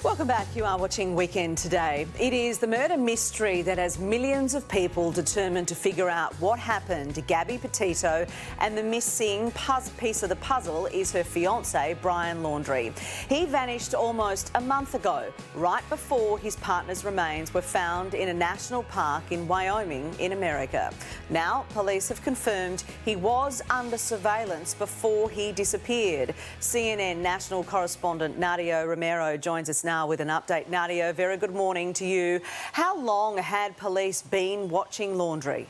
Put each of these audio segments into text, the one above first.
Welcome back. You are watching Weekend Today. It is the murder mystery that has millions of people determined to figure out what happened to Gabby Petito, and the missing piece of the puzzle is her fiancé, Brian Laundrie. He vanished almost a month ago, right before his partner's remains were found in a national park in Wyoming in America. Now, police have confirmed he was under surveillance before he disappeared. CNN national correspondent Nadia Romero joins us now with an update. Nadia, very good morning to you. How long had police been watching Laundrie?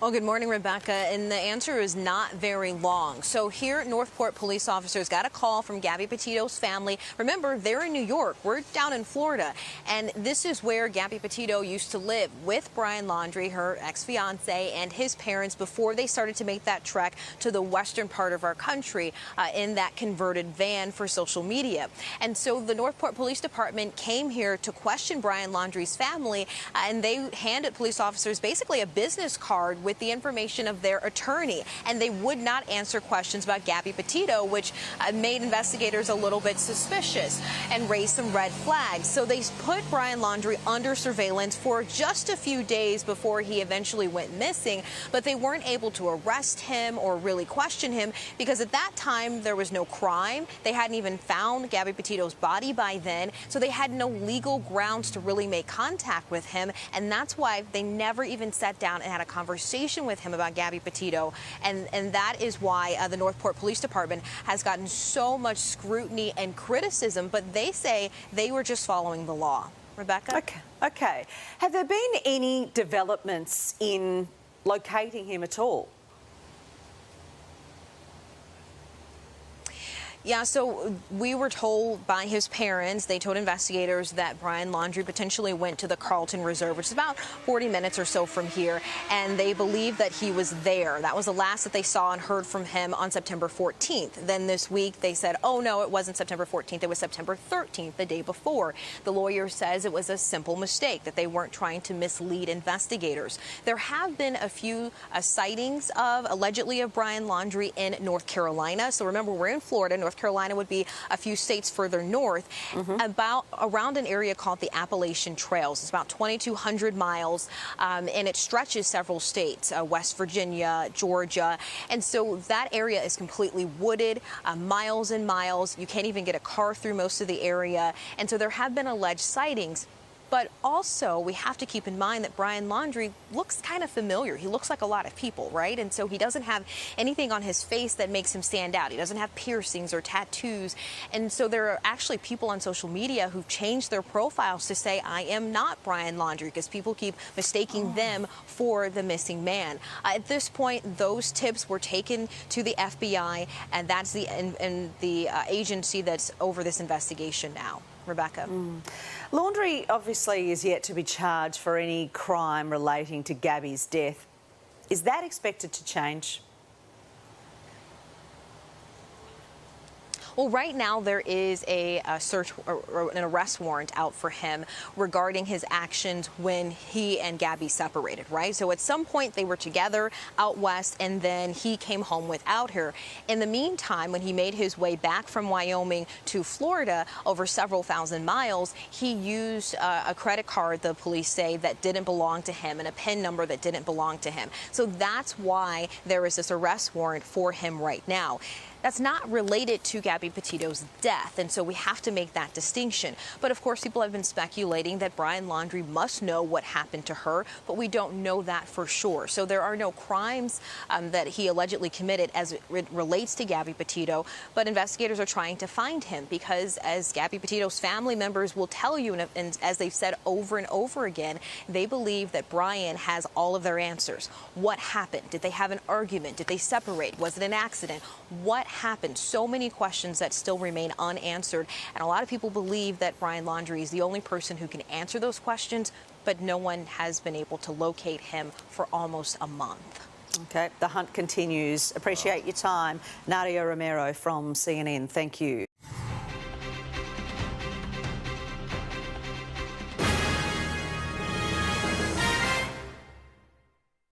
Well, good morning, Rebecca. And the answer is not very long. So here at Northport, police officers got a call from Gabby Petito's family. Remember, they're in New York. We're down in Florida. And this is where Gabby Petito used to live with Brian Laundrie, her ex-fiance, and his parents before they started to make that trek to the western part of our country in that converted van for social media. And so the Northport Police Department came here to question Brian Laundrie's family, and they handed police officers basically a business card with the information of their attorney, and they would not answer questions about Gabby Petito, which made investigators a little bit suspicious and raised some red flags. So they put Brian Laundrie under surveillance for just a few days before he eventually went missing, but they weren't able to arrest him or really question him because at that time there was no crime. They hadn't even found Gabby Petito's body by then, so they had no legal grounds to really make contact with him, and that's why they never even sat down and had a conversation with him about Gabby Petito, and that is why the Northport Police Department has gotten so much scrutiny and criticism, but they say they were just following the law. Rebecca? Okay. Have there been any developments in locating him at all? Yeah, so we were told by his parents, they told investigators that Brian Laundrie potentially went to the Carlton Reserve, which is about 40 minutes or so from here, and they believe that he was there. That was the last that they saw and heard from him on September 14th. Then this week they said, oh no, it wasn't September 14th, it was September 13th, the day before. The lawyer says it was a simple mistake, that they weren't trying to mislead investigators. There have been a few sightings allegedly of Brian Laundrie in North Carolina. So remember, we're in Florida. North Carolina would be a few states further north, around an area called the Appalachian Trails. It's about 2,200 miles, and it stretches several states, West Virginia, Georgia. And so that area is completely wooded, miles and miles. You can't even get a car through most of the area. And so there have been alleged sightings. But also, we have to keep in mind that Brian Laundrie looks kind of familiar. He looks like a lot of people, right? And so he doesn't have anything on his face that makes him stand out. He doesn't have piercings or tattoos. And so there are actually people on social media who've changed their profiles to say, I am not Brian Laundrie, because people keep mistaking them for the missing man. At this point, those tips were taken to the FBI, and that's the agency that's over this investigation now. Rebecca. Laundrie obviously is yet to be charged for any crime relating to Gabby's death. Is that expected to change? Well, right now there is a search or an arrest warrant out for him regarding his actions when he and Gabby separated, right? So at some point they were together out west, and then he came home without her. In the meantime, when he made his way back from Wyoming to Florida over several thousand miles, he used a credit card, the police say, that didn't belong to him, and a PIN number that didn't belong to him. So that's why there is this arrest warrant for him right now. That's not related to Gabby Petito's death, and so we have to make that distinction. But of course, people have been speculating that Brian Laundrie must know what happened to her, but we don't know that for sure. So there are no crimes that he allegedly committed as it relates to Gabby Petito, but investigators are trying to find him because, as Gabby Petito's family members will tell you, and as they've said over and over again, they believe that Brian has all of their answers. What happened? Did they have an argument? Did they separate? Was it an accident? What happened? So many questions that still remain unanswered, and a lot of people believe that Brian Laundrie is the only person who can answer those questions, but no one has been able to locate him for almost a month. Okay, the hunt continues. Appreciate your time. Nadia Romero from CNN, thank you.